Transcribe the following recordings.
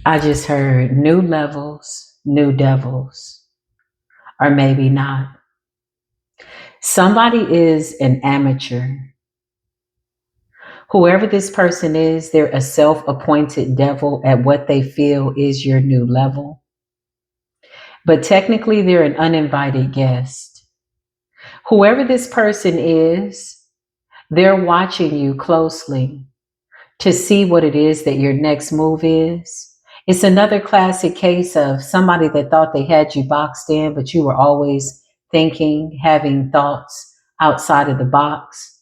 I just heard new levels, new devils, or maybe not. Somebody is an amateur. Whoever this person is, they're a self appointed devil at what they feel is your new level. But technically, they're an uninvited guest. Whoever this person is, they're watching you closely to see what it is that your next move is. It's another classic case of somebody that thought they had you boxed in, but you were always thinking, having thoughts outside of the box.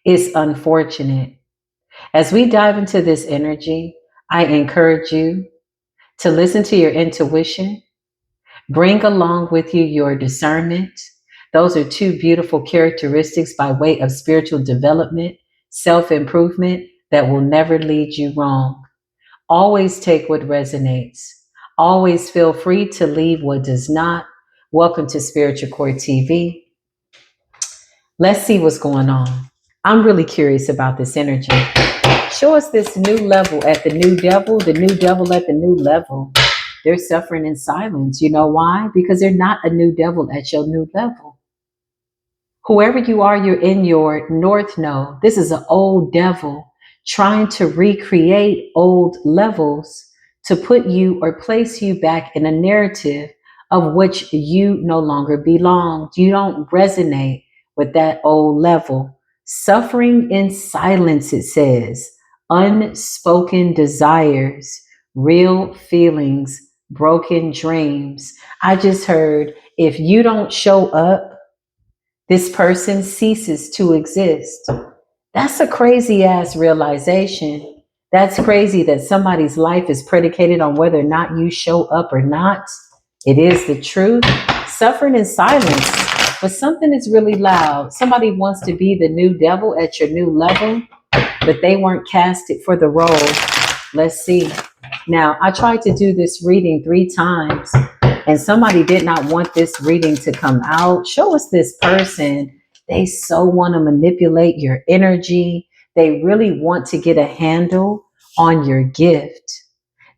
It's unfortunate. As we dive into this energy, I encourage you to listen to your intuition. Bring along with you your discernment. Those are two beautiful characteristics by way of spiritual development, self improvement that will never lead you wrong. Always take what resonates. Always feel free to leave what does not. Welcome to Spiritual Core TV. Let's see what's going on. I'm really curious about this energy. Show us this new level at the new devil at the new level. They're suffering in silence. You know why? Because they're not a new devil at your new level. Whoever you are, you're in your north node. This is an old devil trying to recreate old levels to put you or place you back in a narrative of which you no longer belong. You don't resonate with that old level. Suffering in silence, it says, unspoken desires, real feelings, broken dreams. I just heard if you don't show up, this person ceases to exist. That's a crazy ass realization. That's crazy that somebody's life is predicated on whether or not you show up or not. It is the truth. Suffering in silence, but something is really loud. Somebody wants to be the new devil at your new level, but they weren't casted for the role. Let's see. Now, I tried to do this reading 3 times, and somebody did not want this reading to come out. Show us this person. They so want to manipulate your energy. They really want to get a handle on your gift.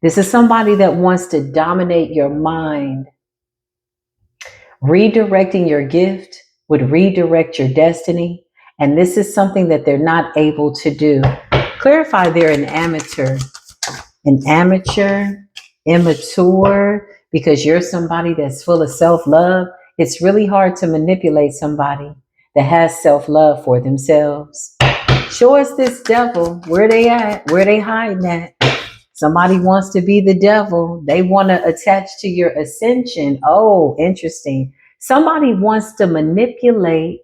This is somebody that wants to dominate your mind. Redirecting your gift would redirect your destiny. And this is something that they're not able to do. Clarify they're an amateur, immature, because you're somebody that's full of self-love. It's really hard to manipulate somebody that has self-love for themselves. Show us this devil. Where they at? Where they hiding at? Somebody wants to be the devil. They want to attach to your ascension. Oh, interesting. Somebody wants to manipulate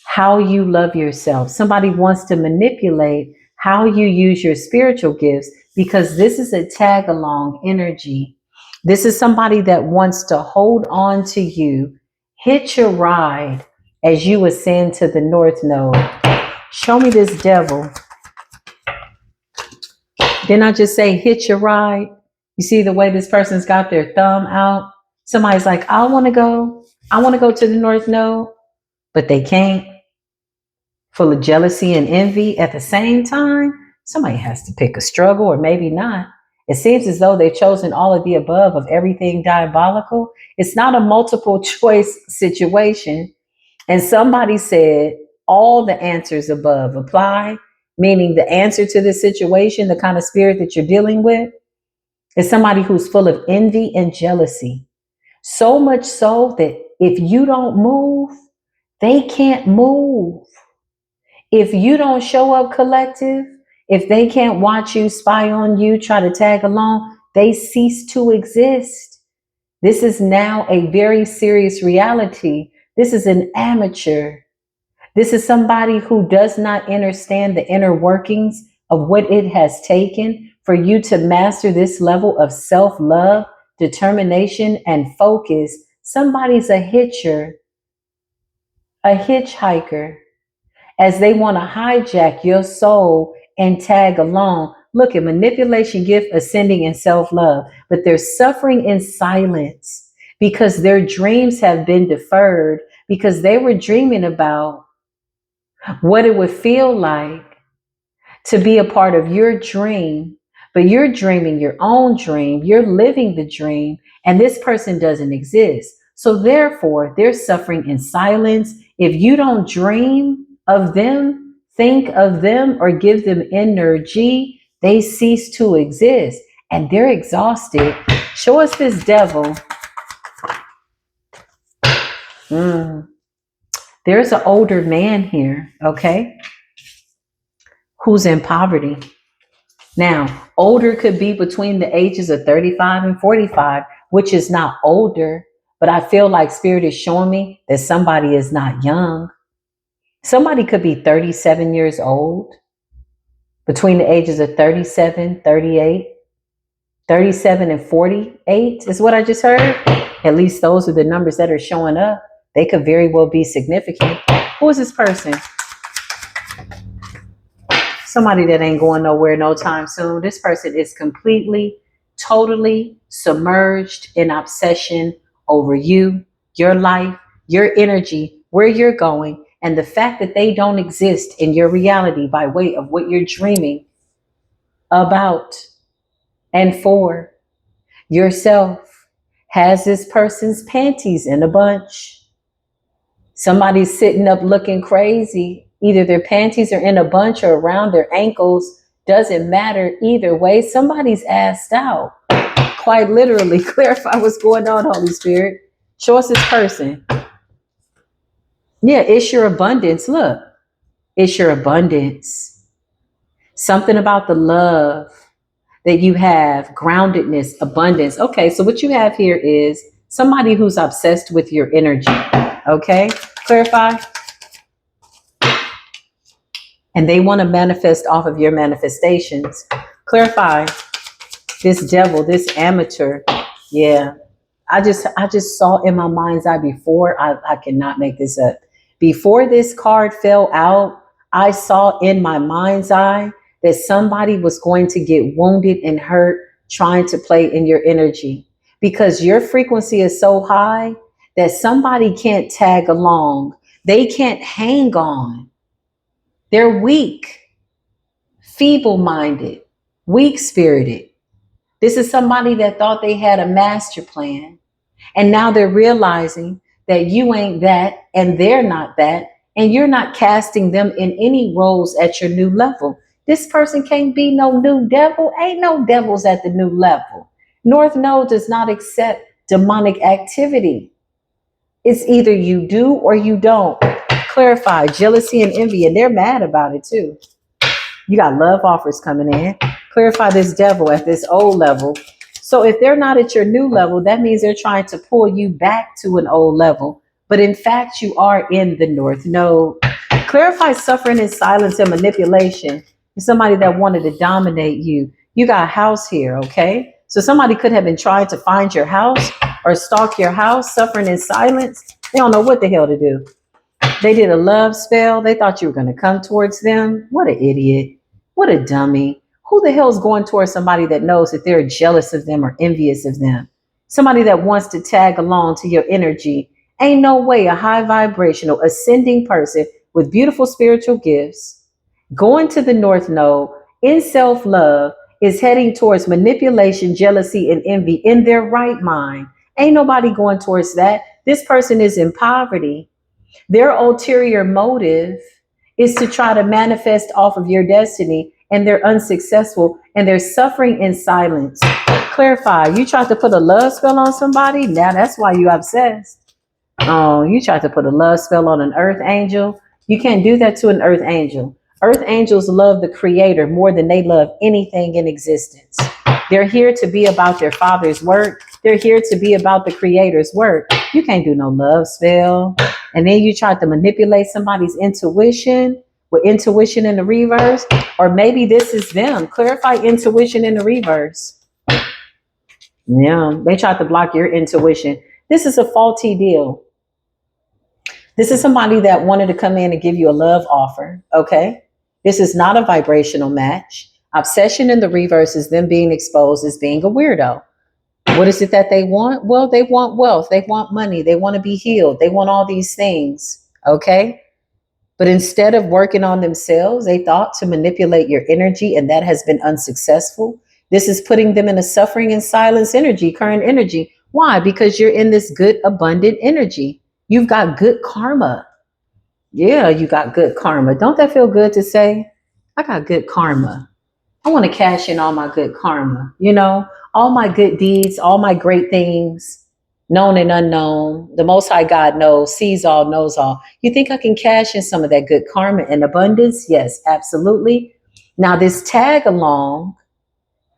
how you love yourself. Somebody wants to manipulate how you use your spiritual gifts because this is a tag along energy. This is somebody that wants to hold on to you, hitch your ride as you ascend to the north node. Show me this devil. Didn't I just say hitch your ride? You see the way this person's got their thumb out? Somebody's like, I want to go. I want to go to the north node, but they can't. Full of jealousy and envy at the same time. Somebody has to pick a struggle, or maybe not. It seems as though they've chosen all of the above of everything diabolical. It's not a multiple choice situation. And somebody said all the answers above apply, meaning the answer to this situation, the kind of spirit that you're dealing with, is somebody who's full of envy and jealousy. So much so that if you don't move, they can't move. If you don't show up collective, if they can't watch you, spy on you, try to tag along, they cease to exist. This is now a very serious reality. This is an amateur. This is somebody who does not understand the inner workings of what it has taken for you to master this level of self-love, determination, and focus. Somebody's a hitchhiker, as they want to hijack your soul and tag along. Look at manipulation, gift, ascending, and self-love. But they're suffering in silence because their dreams have been deferred, because they were dreaming about what it would feel like to be a part of your dream, but you're dreaming your own dream. You're living the dream, and this person doesn't exist. So therefore, they're suffering in silence. If you don't dream of them, think of them, or give them energy, they cease to exist and they're exhausted. Show us this devil. There's an older man here, okay, who's in poverty. Now, older could be between the ages of 35 and 45, which is not older, but I feel like Spirit is showing me that somebody is not young. Somebody could be 37 years old, between the ages of 37, 38, 37 and 48 is what I just heard. At least those are the numbers that are showing up. They could very well be significant. Who is this person? Somebody that ain't going nowhere no time soon. This person is completely, totally submerged in obsession over you, your life, your energy, where you're going, and the fact that they don't exist in your reality by way of what you're dreaming about and for yourself has this person's panties in a bunch. Somebody's sitting up looking crazy. Either their panties are in a bunch or around their ankles. Doesn't matter either way. Somebody's assed out. Quite literally. Clarify what's going on, Holy Spirit. Show us this person. Yeah, it's your abundance. Look, it's your abundance. Something about the love that you have, groundedness, abundance. Okay, so what you have here is somebody who's obsessed with your energy. Okay, clarify. And they want to manifest off of your manifestations. Clarify. This devil, this amateur. Yeah. I just saw in my mind's eye before, I cannot make this up. Before this card fell out, I saw in my mind's eye that somebody was going to get wounded and hurt trying to play in your energy, because your frequency is so high that somebody can't tag along. They can't hang on. They're weak, feeble-minded, weak-spirited. This is somebody that thought they had a master plan, and now they're realizing that you ain't that and they're not that, and you're not casting them in any roles at your new level. This person can't be no new devil. Ain't no devils at the new level. North Node does not accept demonic activity. It's either you do or you don't. Clarify. Jealousy and envy, and they're mad about it too. You got love offers coming in. Clarify this devil at this old level. So if they're not at your new level, that means they're trying to pull you back to an old level. But in fact, you are in the North Node. Clarify suffering in silence and manipulation. Somebody that wanted to dominate you. You got a house here, okay? So somebody could have been trying to find your house or stalk your house, suffering in silence. They don't know what the hell to do. They did a love spell. They thought you were going to come towards them. What an idiot. What a dummy. Who the hell is going towards somebody that knows that they're jealous of them or envious of them? Somebody that wants to tag along to your energy. Ain't no way a high vibrational, ascending person with beautiful spiritual gifts going to the North Node in self-love is heading towards manipulation, jealousy, and envy in their right mind. Ain't nobody going towards that. This person is in poverty. Their ulterior motive is to try to manifest off of your destiny, and they're unsuccessful, and they're suffering in silence. Clarify. You tried to put a love spell on somebody. Now that's why you're obsessed. Oh, you tried to put a love spell on an earth angel. You can't do that to an earth angel. Earth angels love the creator more than they love anything in existence. They're here to be about their father's work. They're here to be about the creator's work. You can't do no love spell. And then you tried to manipulate somebody's intuition with intuition in the reverse. Or maybe this is them. Clarify intuition in the reverse. Yeah, they tried to block your intuition. This is a faulty deal. This is somebody that wanted to come in and give you a love offer, okay? This is not a vibrational match. Obsession in the reverse is them being exposed as being a weirdo. What is it that they want? Well, they want wealth. They want money. They want to be healed. They want all these things, okay? But instead of working on themselves, they thought to manipulate your energy, and that has been unsuccessful. This is putting them in a suffering and silence energy, current energy. Why? Because you're in this good, abundant energy. You've got good karma. Yeah, you got good karma. Don't that feel good to say? I got good karma. I want to cash in all my good karma, all my good deeds, all my great things, known and unknown. The Most High God knows, sees all, knows all. You think I can cash in some of that good karma and abundance? Yes, absolutely. Now, this tag along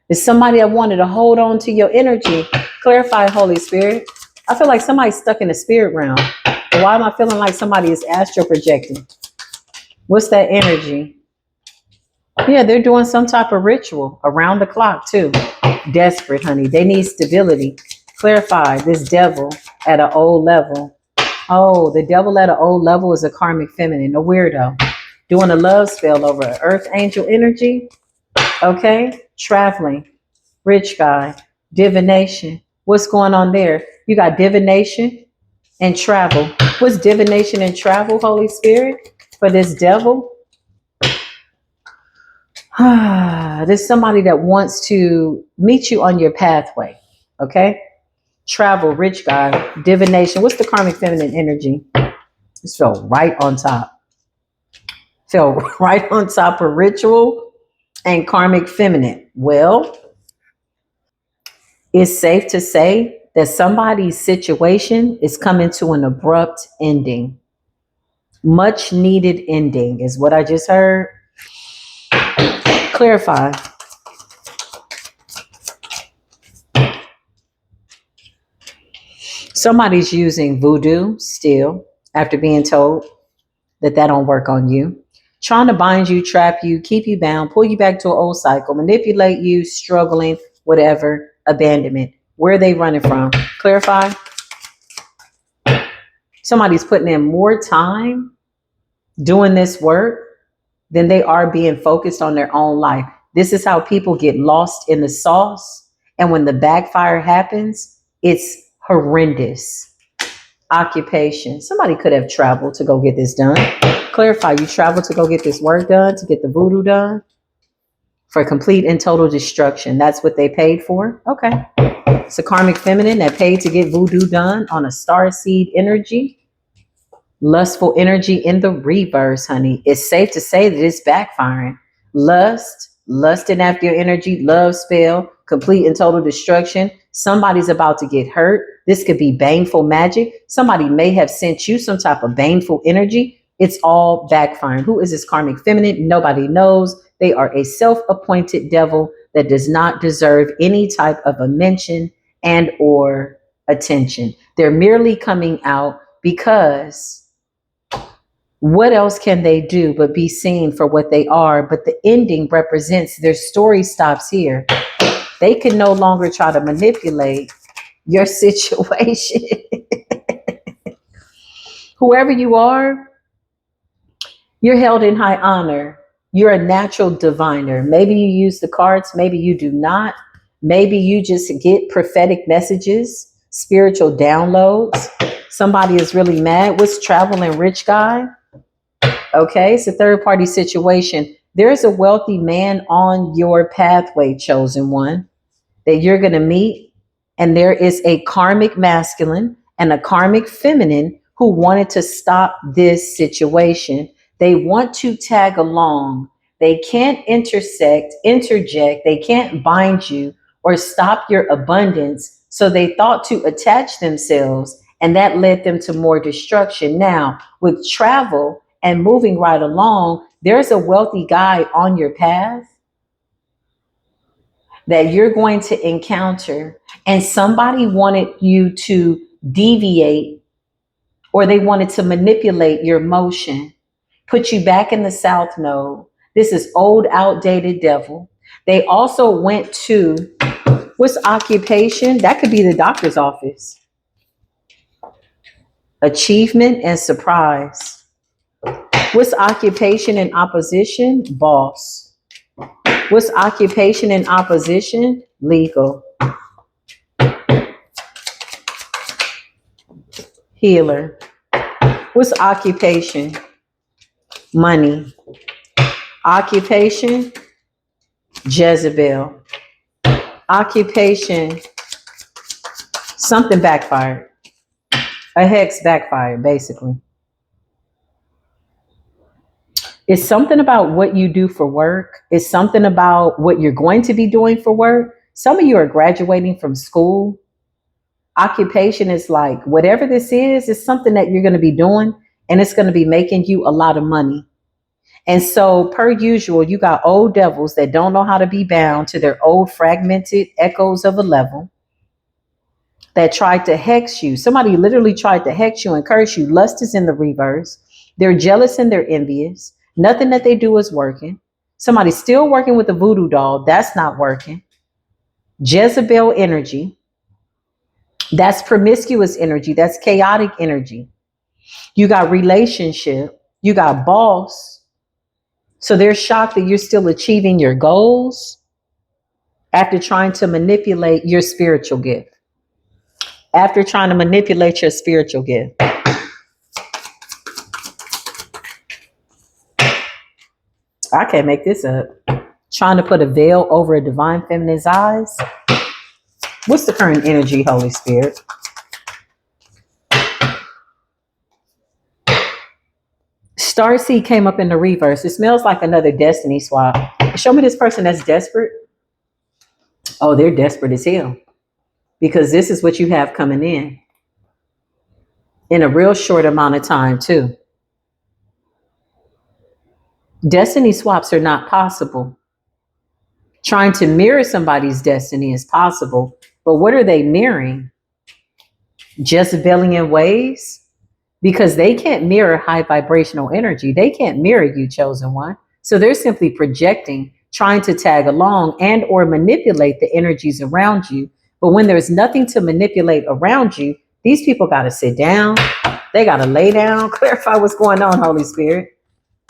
is somebody that wanted to hold on to your energy. Clarify, Holy Spirit. I feel like somebody's stuck in the spirit realm. Why am I feeling like somebody is astral projecting? What's that energy? Yeah, they're doing some type of ritual around the clock too. Desperate, honey. They need stability. Clarify this devil at an old level. Oh, the devil at an old level is a karmic feminine, a weirdo. Doing a love spell over an earth angel energy. Okay. Traveling. Rich guy. Divination. What's going on there? You got divination and travel. What's divination and travel, Holy Spirit? For this devil? There's somebody that wants to meet you on your pathway. Okay. Travel, rich guy, divination. What's the karmic feminine energy? Just fell right on top. Fell right on top of ritual and karmic feminine. Well, it's safe to say that somebody's situation is coming to an abrupt ending. Much needed ending is what I just heard. Clarify. Somebody's using voodoo still after being told that don't work on you. Trying to bind you, trap you, keep you bound, pull you back to an old cycle, manipulate you, struggling, whatever, abandonment. Where are they running from? Clarify. Somebody's putting in more time doing this work than they are being focused on their own life. This is how people get lost in the sauce. And when the backfire happens, it's horrendous. Occupation. Somebody could have traveled to go get this done. Clarify, you traveled to go get this work done, to get the voodoo done for complete and total destruction. That's what they paid for. Okay. It's a karmic feminine that paid to get voodoo done on a star seed energy. Lustful energy in the reverse, honey. It's safe to say that it's backfiring. Lusting after your energy, love spell, complete and total destruction. Somebody's about to get hurt. This could be baneful magic. Somebody may have sent you some type of baneful energy. It's all backfiring. Who is this karmic feminine? Nobody knows. They are a self-appointed devil that does not deserve any type of a mention and or attention. They're merely coming out because what else can they do but be seen for what they are? But the ending represents their story stops here. They can no longer try to manipulate your situation. Whoever you are, you're held in high honor. You're a natural diviner. Maybe you use the cards, maybe you do not. Maybe you just get prophetic messages, spiritual downloads. Somebody is really mad. What's traveling rich guy? Okay, it's a third party situation. There's a wealthy man on your pathway, chosen one, that you're going to meet. And there is a karmic masculine and a karmic feminine who wanted to stop this situation. They want to tag along. They can't interject. They can't bind you or stop your abundance. So they thought to attach themselves, and that led them to more destruction. Now, with travel and moving right along, there's a wealthy guy on your path that you're going to encounter, and somebody wanted you to deviate, or they wanted to manipulate your motion, put you back in the south node. This is old, outdated devil. They also went to, what's occupation? That could be the doctor's office. Achievement and surprise. What's occupation and opposition? Boss. What's occupation and opposition? Legal. Healer. What's occupation? Money. Occupation? Jezebel. Occupation, something backfired. A hex backfired, basically. It's something about what you do for work. It's something about what you're going to be doing for work. Some of you are graduating from school. Occupation is like whatever this is, it's something that you're going to be doing and it's going to be making you a lot of money. And so, per usual, you got old devils that don't know how to be bound to their old fragmented echoes of a level that tried to hex you. Somebody literally tried to hex you and curse you. Lust is in the reverse. They're jealous and they're envious. Nothing that they do is working. Somebody's still working with a voodoo doll. That's not working. Jezebel energy. That's promiscuous energy. That's chaotic energy. You got relationship. You got boss. So they're shocked that you're still achieving your goals after trying to manipulate your spiritual gift. After trying to manipulate your spiritual gift. I can't make this up. Trying to put a veil over a divine feminine's eyes. What's the current energy, Holy Spirit? Starseed came up in the reverse. It smells like another destiny swap. Show me this person that's desperate. Oh, they're desperate as hell. Because this is what you have coming in a real short amount of time, too. Destiny swaps are not possible. Trying to mirror somebody's destiny is possible. But what are they mirroring? Jezebelian ways? Because they can't mirror high vibrational energy. They can't mirror you, chosen one. So they're simply projecting, trying to tag along and or manipulate the energies around you. But when there's nothing to manipulate around you, these people got to sit down. They got to lay down, clarify what's going on, Holy Spirit.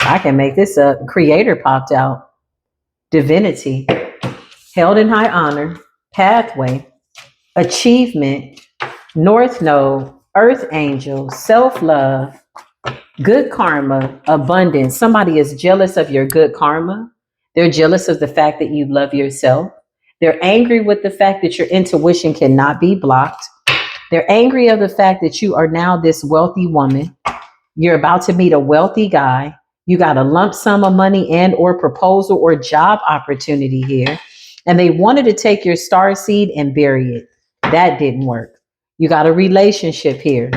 I can make this up. Creator popped out. Divinity, held in high honor, pathway, achievement, North Node, Earth Angel, self-love, good karma, abundance. Somebody is jealous of your good karma. They're jealous of the fact that you love yourself. They're angry with the fact that your intuition cannot be blocked. They're angry of the fact that you are now this wealthy woman. You're about to meet a wealthy guy. You got a lump sum of money and or proposal or job opportunity here. And they wanted to take your star seed and bury it. That didn't work. You got a relationship here.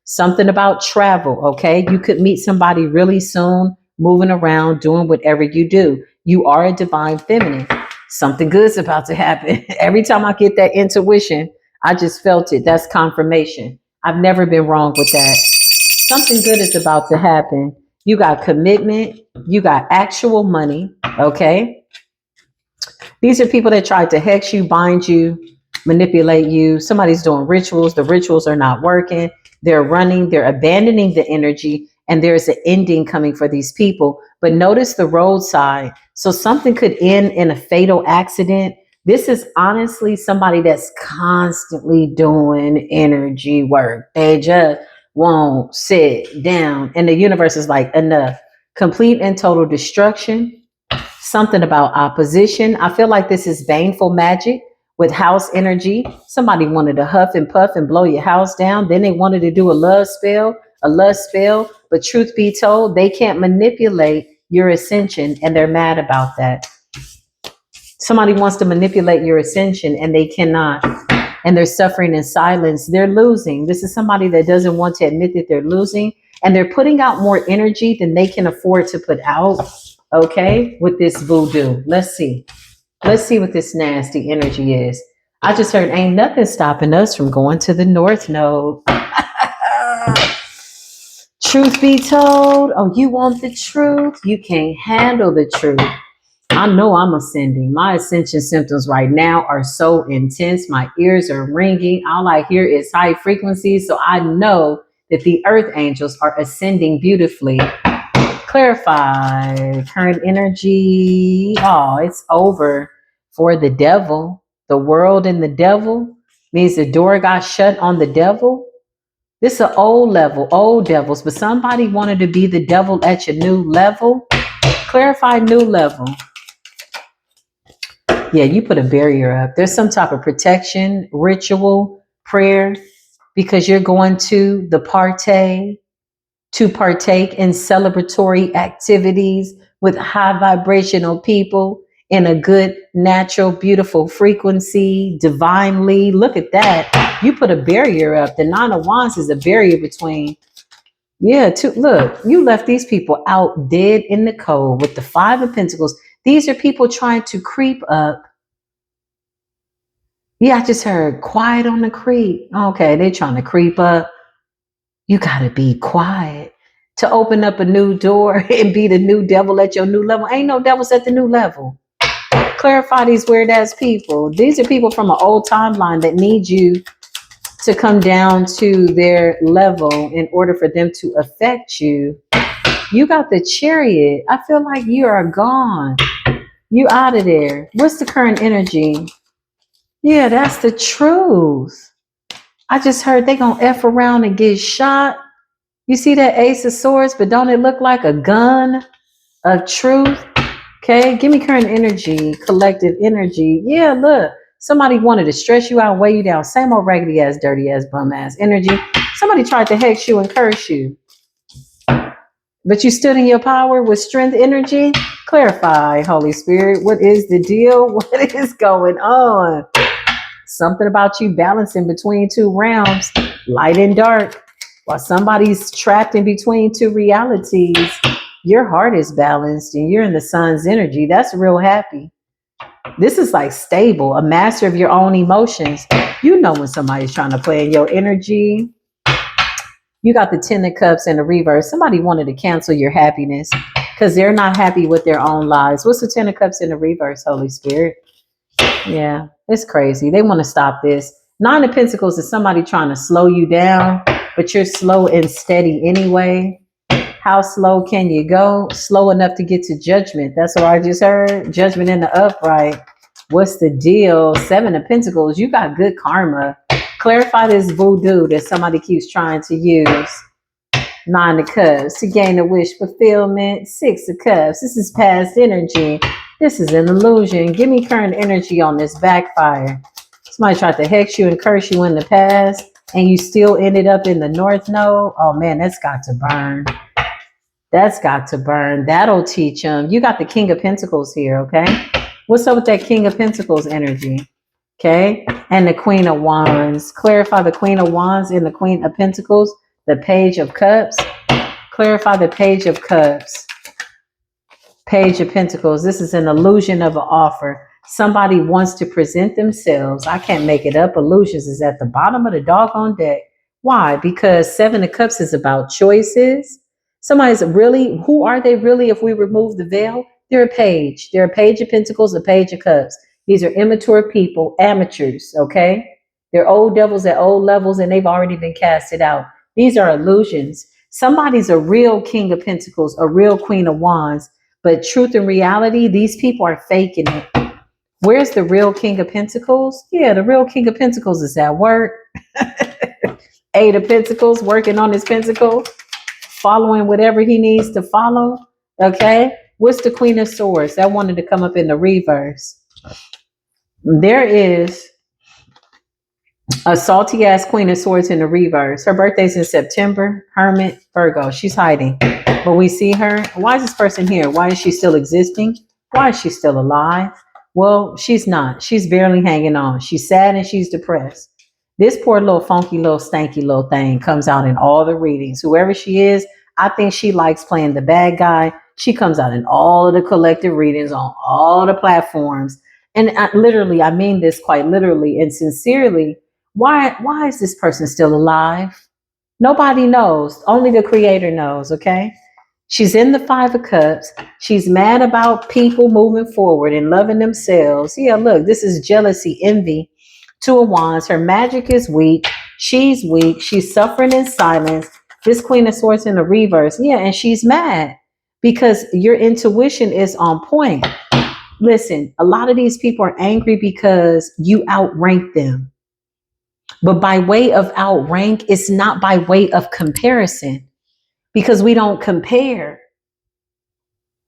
Something about travel, okay? You could meet somebody really soon, moving around, doing whatever you do. You are a divine feminine. Something good's about to happen. Every time I get that intuition, I just felt it. That's confirmation. I've never been wrong with that. Something good is about to happen. You got commitment. You got actual money, okay? These are people that tried to hex you, bind you, manipulate you. Somebody's doing rituals. The rituals are not working. They're running. They're abandoning the energy. And there's an ending coming for these people. But notice the roadside. So something could end in a fatal accident. This is honestly somebody that's constantly doing energy work. They just won't sit down. And the universe is like, enough. Complete and total destruction. Something about opposition. I feel like this is baneful magic with house energy. Somebody wanted to huff and puff and blow your house down. Then they wanted to do a lust spell. But truth be told, they can't manipulate your ascension and they're mad about that. Somebody wants to manipulate your ascension and they cannot. And they're suffering in silence. They're losing. This is somebody that doesn't want to admit that they're losing. And they're putting out more energy than they can afford to put out. Okay, with this voodoo. Let's see. Let's see what this nasty energy is. I just heard ain't nothing stopping us from going to the North Node. Truth be told, oh, you want the truth? You can't handle the truth. I know I'm ascending. My ascension symptoms right now are so intense. My ears are ringing. All I hear is high frequencies. So I know that the earth angels are ascending beautifully. Clarify current energy. Oh, it's over for the devil. The world and the devil means the door got shut on the devil. This is an old level, old devils, but somebody wanted to be the devil at your new level. Clarify new level. Yeah, you put a barrier up. There's some type of protection, ritual, prayer, because you're going to the party to partake in celebratory activities with high vibrational people in a good, natural, beautiful frequency, divinely. Look at that. You put a barrier up. The Nine of Wands is a barrier between. Yeah, look, you left these people out dead in the cold with the Five of Pentacles. These are people trying to creep up. Yeah, I just heard quiet on the creep. Okay, they're trying to creep up. You got to be quiet to open up a new door and be the new devil at your new level. Ain't no devils at the new level. Clarify these weird ass people. These are people from an old timeline that need you to come down to their level in order for them to affect you. You got the Chariot. I feel like you are gone. You out of there. What's the current energy? Yeah, that's the truth. I just heard they gonna F around and get shot. You see that Ace of Swords, but don't it look like a gun of truth? Okay, give me current energy, collective energy. Yeah, look, somebody wanted to stress you out, weigh you down. Same old raggedy ass, dirty ass, bum ass energy. Somebody tried to hex you and curse you, but you stood in your power with strength energy. Clarify, Holy Spirit, what is the deal? What is going on? Something about you balancing between two realms, light and dark. While somebody's trapped in between two realities, your heart is balanced and you're in the sun's energy. That's real happy. This is like stable, a master of your own emotions. You know when somebody's trying to play in your energy. You got the Ten of Cups in the reverse. Somebody wanted to cancel your happiness because they're not happy with their own lives. What's the Ten of Cups in the reverse, Holy Spirit? Yeah, it's crazy. They want to stop this. Nine of Pentacles is somebody trying to slow you down, but you're slow and steady anyway. How slow can you go? Slow enough to get to judgment. That's what I just heard. Judgment in the upright. What's the deal? Seven of Pentacles. You got good karma. Clarify this voodoo that somebody keeps trying to use. Nine of Cups to gain a wish fulfillment. Six of Cups. This is past energy. This is an illusion. Give me current energy on this backfire. Somebody tried to hex you and curse you in the past, and you still ended up in the North Node. Oh man, that's got to burn. That's got to burn. That'll teach them. You got the King of Pentacles here, okay? What's up with that King of Pentacles energy? Okay? And the Queen of Wands. Clarify the Queen of Wands and the Queen of Pentacles. The Page of Cups. Clarify the Page of Cups. Page of Pentacles. This is an illusion of an offer. Somebody wants to present themselves. I can't make it up. Illusions is at the bottom of the doggone deck. Why? Because Seven of Cups is about choices. Somebody's really, who are they really if we remove the veil? They're a page. They're a Page of Pentacles, a Page of Cups. These are immature people, amateurs, okay? They're old devils at old levels and they've already been casted out. These are illusions. Somebody's a real King of Pentacles, a real Queen of Wands, but truth and reality, these people are faking it. Where's the real King of Pentacles? Yeah, the real King of Pentacles is at work. Eight of Pentacles, working on his pentacle, following whatever he needs to follow. Okay. What's the Queen of Swords? That wanted to come up in the reverse. There is a salty ass Queen of Swords in the reverse. Her birthday's in September. Hermit, Virgo. She's hiding. But we see her. Why is this person here? Why is she still existing? Why is she still alive? Well, she's not. She's barely hanging on. She's sad and she's depressed. This poor little funky little stanky little thing comes out in all the readings. Whoever she is, I think she likes playing the bad guy. She comes out in all of the collective readings on all the platforms. And I mean this quite literally and sincerely. Why is this person still alive? Nobody knows. Only the Creator knows, okay? She's in the Five of Cups. She's mad about people moving forward and loving themselves. Yeah, look, this is jealousy, envy. Two of Wands. Her magic is weak. She's weak. She's suffering in silence. This Queen of Swords in the reverse. Yeah, and she's mad because your intuition is on point. Listen, a lot of these people are angry because you outrank them. But by way of outrank, it's not by way of comparison because we don't compare.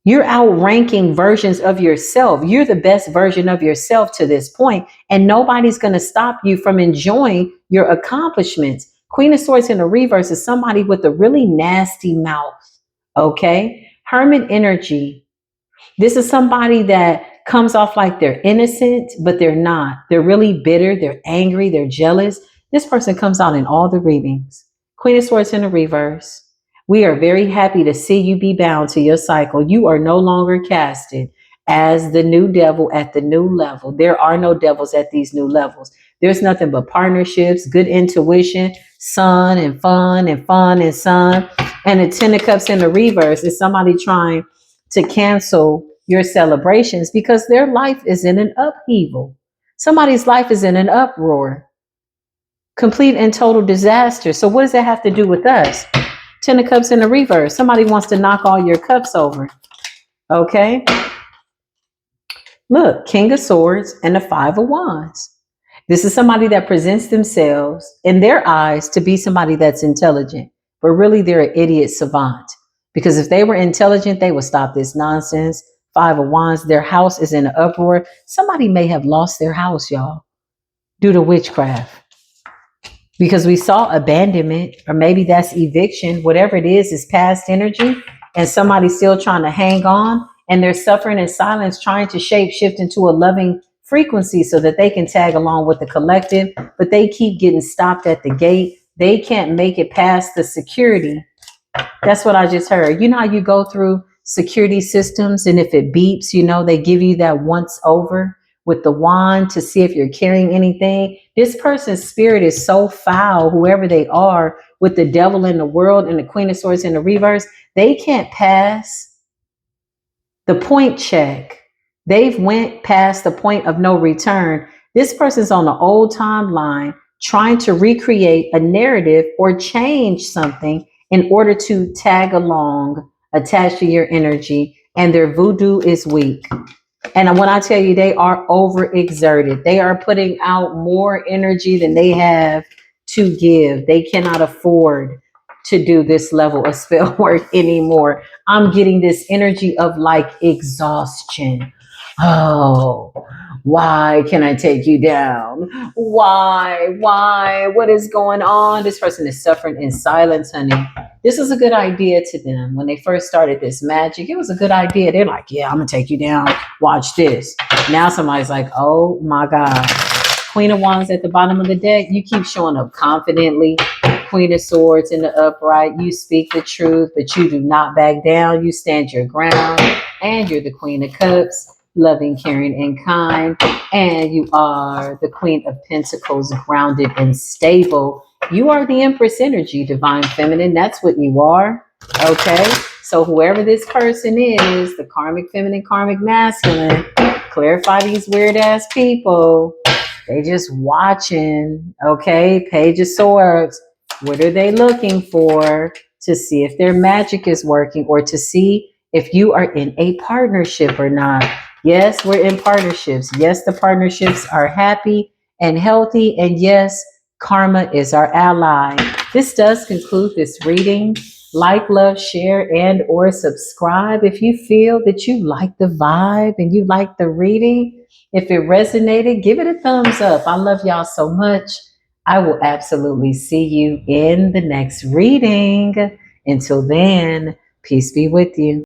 You're outranking versions of yourself. You're the best version of yourself to this point, and nobody's going to stop you from enjoying your accomplishments. Queen of Swords in the reverse is somebody with a really nasty mouth. Okay. Hermit energy. This is somebody that comes off like they're innocent, but they're not. They're really bitter. They're angry. They're jealous. This person comes out in all the readings. Queen of Swords in the reverse. We are very happy to see you be bound to your cycle. You are no longer casted as the new devil at the new level. There are no devils at these new levels. There's nothing but partnerships, good intuition, sun and fun and fun and sun. And the Ten of Cups in the reverse is somebody trying to cancel your celebrations because their life is in an upheaval. Somebody's life is in an uproar, complete and total disaster. So what does that have to do with us? Ten of Cups in the reverse. Somebody wants to knock all your cups over. Okay. Look, King of Swords and the Five of Wands. This is somebody that presents themselves in their eyes to be somebody that's intelligent, but really they're an idiot savant. Because if they were intelligent, they would stop this nonsense. Five of Wands, their house is in an uproar. Somebody may have lost their house, y'all, due to witchcraft. Because we saw abandonment, or maybe that's eviction, whatever it is past energy, and somebody's still trying to hang on, and they're suffering in silence, trying to shape shift into a loving frequency so that they can tag along with the collective, but they keep getting stopped at the gate. They can't make it past the security. That's what I just heard. You know how you go through security systems, and if it beeps, they give you that once over with the wand to see if you're carrying anything. This person's spirit is so foul, whoever they are, with the devil in the world and the Queen of Swords in the reverse, they can't pass the point check. They've went past the point of no return. This person's on the old timeline trying to recreate a narrative or change something in order to tag along, attach to your energy, and their voodoo is weak. And when I tell you they are overexerted, they are putting out more energy than they have to give. They cannot afford to do this level of spell work anymore. I'm getting this energy of like exhaustion. Oh, why can I take you down? Why? What is going on? This person is suffering in silence, honey. This was a good idea to them when they first started this magic. It was a good idea. They're like, yeah, I'm going to take you down. Watch this. Now somebody's like, oh my God. Queen of Wands at the bottom of the deck. You keep showing up confidently. Queen of Swords in the upright. You speak the truth, but you do not back down. You stand your ground. And you're the Queen of Cups. Loving, caring, and kind. And you are the Queen of Pentacles, grounded and stable. You are the Empress energy, divine feminine. That's what you are. Okay. So whoever this person is, the karmic feminine, karmic masculine, clarify these weird ass people. They just watching. Okay. Page of Swords. What are they looking for to see if their magic is working or to see if you are in a partnership or not? Yes, we're in partnerships. Yes, the partnerships are happy and healthy. And yes, karma is our ally. This does conclude this reading. Like, love, share, and or subscribe if you feel that you like the vibe and you like the reading. If it resonated, give it a thumbs up. I love y'all so much. I will absolutely see you in the next reading. Until then, peace be with you.